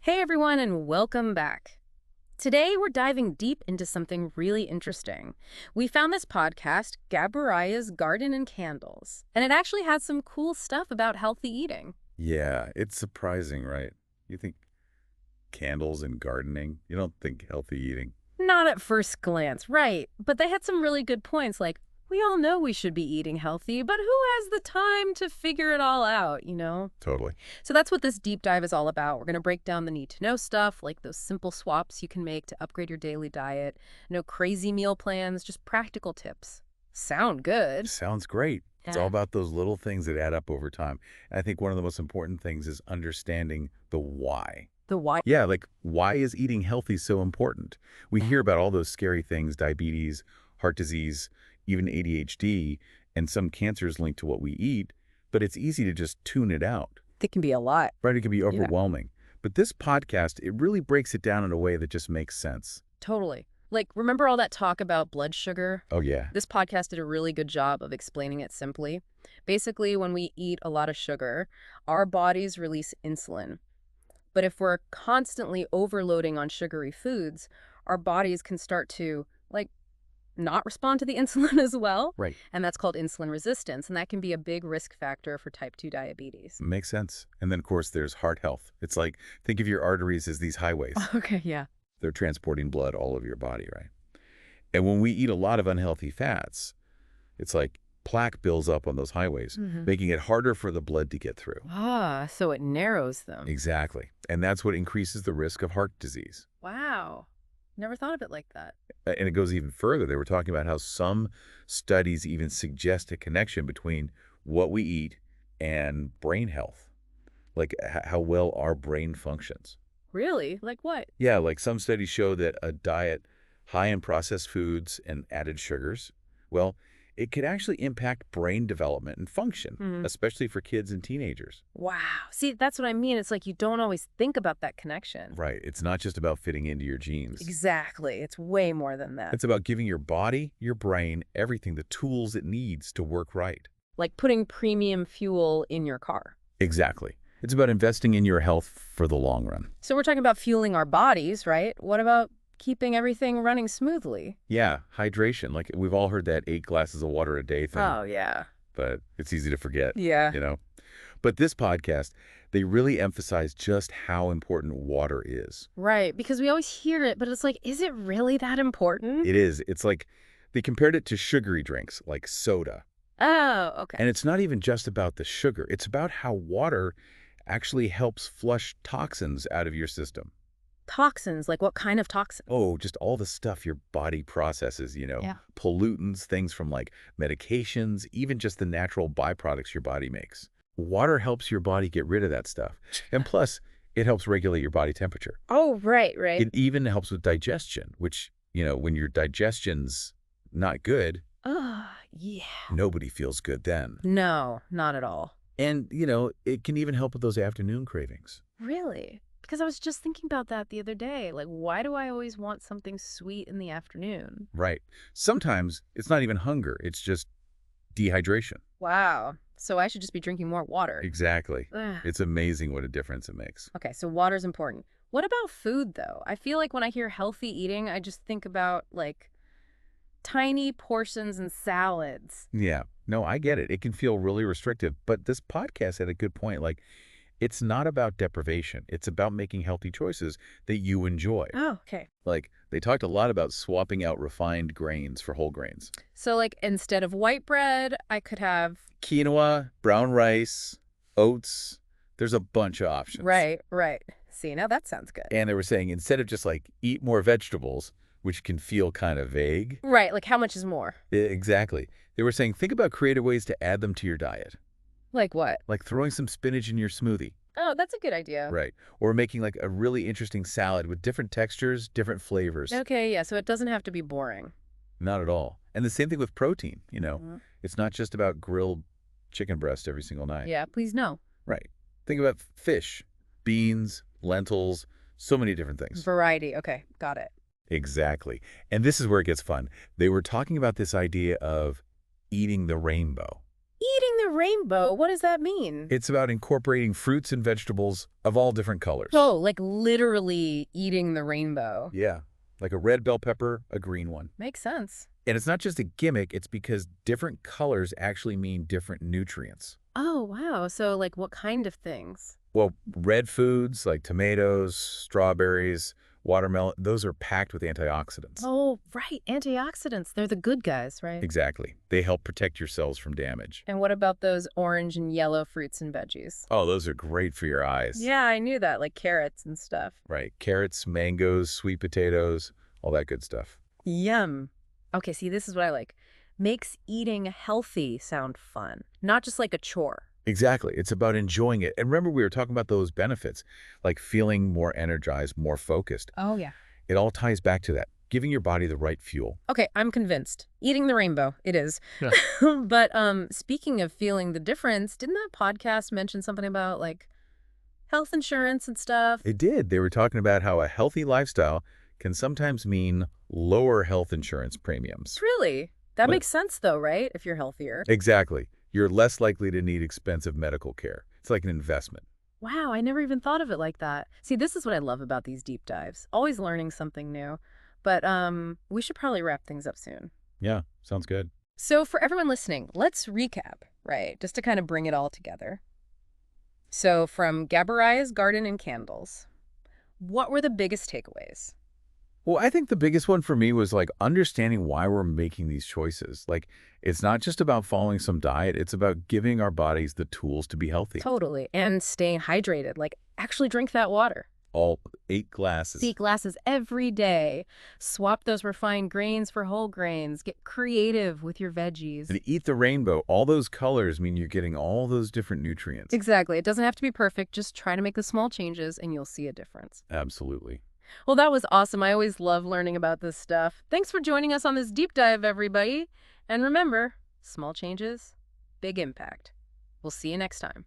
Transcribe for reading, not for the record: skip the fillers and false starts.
Hey everyone, and welcome back. Today we're diving deep into something really interesting. We found this podcast, GaboraYah's Garden and Candles, and it actually has some cool stuff about healthy eating. Yeah, it's surprising, right? You think candles and gardening, you don't think healthy eating. Not at first glance, right, but they had some really good points like, we all know we should be eating healthy, but who has the time to figure it all out? Totally. So that's what this deep dive is all about. We're going to break down the need-to-know stuff, like those simple swaps you can make to upgrade your daily diet. No crazy meal plans, just practical tips. Sound good. Sounds great. It's all Yeah. about those little things that add up over time. And I think one of the most important things is understanding the why. The why. Yeah, like why is eating healthy so important? We hear about all those scary things, diabetes, heart disease, even ADHD, and some cancers linked to what we eat, but it's easy to just tune it out. It can be a lot. Right? It can be Yeah. overwhelming. But this podcast, it really breaks it down in a way that just makes sense. Totally. Like, remember all that talk about blood sugar? Oh, yeah. This podcast did a really good job of explaining it simply. Basically, when we eat a lot of sugar, our bodies release insulin. But if we're constantly overloading on sugary foods, our bodies can start to, not respond to the insulin as well. Right. And that's called insulin resistance. And that can be a big risk factor for type 2 diabetes. Makes sense. And then, of course, there's heart health. It's like, think of your arteries as these highways. Okay, yeah. They're transporting blood all over your body, right? And when we eat a lot of unhealthy fats, it's like plaque builds up on those highways, making it harder for the blood to get through. Ah, so it narrows them. Exactly. And that's what increases the risk of heart disease. Wow. Never thought of it like that. And it goes even further. They were talking about how some studies even suggest a connection between what we eat and brain health, like how well our brain functions. Really? Like what? Yeah, like some studies show that a diet high in processed foods and added sugars, well, it could actually impact brain development and function, especially for kids and teenagers. Wow. See, that's what I mean. It's like you don't always think about that connection. Right. It's not just about fitting into your genes. Exactly. It's way more than that. It's about giving your body, your brain, everything the tools it needs to work right. Like putting premium fuel in your car. Exactly. It's about investing in your health for the long run. So we're talking about fueling our bodies, right? What about keeping everything running smoothly? Yeah, hydration. Like we've all heard that 8 glasses of water a day thing. Oh, yeah. But it's easy to forget. Yeah. But this podcast, they really emphasize just how important water is. Right. Because we always hear it, but it's like, is it really that important? It is. It's like they compared it to sugary drinks like soda. Oh, okay. And it's not even just about the sugar. It's about how water actually helps flush toxins out of your system. Toxins, like what kind of toxins? Oh, just all the stuff your body processes, Yeah. pollutants, things from like medications, even just the natural byproducts your body makes. Water helps your body get rid of that stuff. And plus, it helps regulate your body temperature. Oh, right. It even helps with digestion, which, when your digestion's not good, Oh, yeah. nobody feels good then. No, not at all. And, it can even help with those afternoon cravings. Really? Because I was just thinking about that the other day. Like, why do I always want something sweet in the afternoon? Right. Sometimes it's not even hunger. It's just dehydration. Wow. So I should just be drinking more water. Exactly. Ugh. It's amazing what a difference it makes. Okay, so water's important. What about food, though? I feel like when I hear healthy eating, I just think about, tiny portions and salads. Yeah. No, I get it. It can feel really restrictive. But this podcast had a good point. Like, it's not about deprivation. It's about making healthy choices that you enjoy. Oh, okay. Like, they talked a lot about swapping out refined grains for whole grains. So, instead of white bread, I could have... Quinoa, brown rice, oats. There's a bunch of options. Right. See, now that sounds good. And they were saying instead of just eat more vegetables, which can feel kind of vague. Right, how much is more? Exactly. They were saying think about creative ways to add them to your diet. Like what? Like throwing some spinach in your smoothie. Oh, that's a good idea. Right. Or making a really interesting salad with different textures, different flavors. Okay, yeah, so it doesn't have to be boring. Not at all. And the same thing with protein, Mhm. It's not just about grilled chicken breast every single night. Yeah, please no. Right. Think about fish, beans, lentils, so many different things. Variety. Okay, got it. Exactly. And this is where it gets fun. They were talking about this idea of eating the rainbow. Eating the rainbow, what does that mean? It's about incorporating fruits and vegetables of all different colors. Oh, like literally eating the rainbow. Yeah, like a red bell pepper, a green one. Makes sense. And it's not just a gimmick, it's because different colors actually mean different nutrients. Oh, wow. So, like, what kind of things? Well, red foods like tomatoes, strawberries, watermelon, those are packed with antioxidants. Oh, right. Antioxidants. They're the good guys, right? Exactly. They help protect your cells from damage. And what about those orange and yellow fruits and veggies? Oh, those are great for your eyes. Yeah, I knew that, like carrots and stuff. Right. Carrots, mangoes, sweet potatoes, all that good stuff. Yum. Okay, see, this is what I like. Makes eating healthy sound fun, not just like a chore. Exactly. It's about enjoying it. And remember, we were talking about those benefits, like feeling more energized, more focused. Oh, yeah. It all ties back to that, giving your body the right fuel. Okay, I'm convinced. Eating the rainbow, it is. Yeah. But speaking of feeling the difference, didn't that podcast mention something about like health insurance and stuff? It did. They were talking about how a healthy lifestyle can sometimes mean lower health insurance premiums. Really? That But makes sense though, right? If you're healthier. exactly. You're less likely to need expensive medical care. It's like an investment. Wow, I never even thought of it like that. See, this is what I love about these deep dives. Always learning something new. But we should probably wrap things up soon. Yeah, sounds good. So for everyone listening, let's recap, right? Just to kind of bring it all together. So from GaboraYah's Garden and Candles, what were the biggest takeaways? Well, I think the biggest one for me was like understanding why we're making these choices. Like, it's not just about following some diet, it's about giving our bodies the tools to be healthy. Totally. And staying hydrated, like actually drink that water. All 8 glasses. See glasses every day. Swap those refined grains for whole grains. Get creative with your veggies. And eat the rainbow. All those colors mean you're getting all those different nutrients. Exactly. It doesn't have to be perfect. Just try to make the small changes and you'll see a difference. Absolutely. Well, that was awesome. I always love learning about this stuff. Thanks for joining us on this deep dive, everybody. And remember, small changes, big impact. We'll see you next time.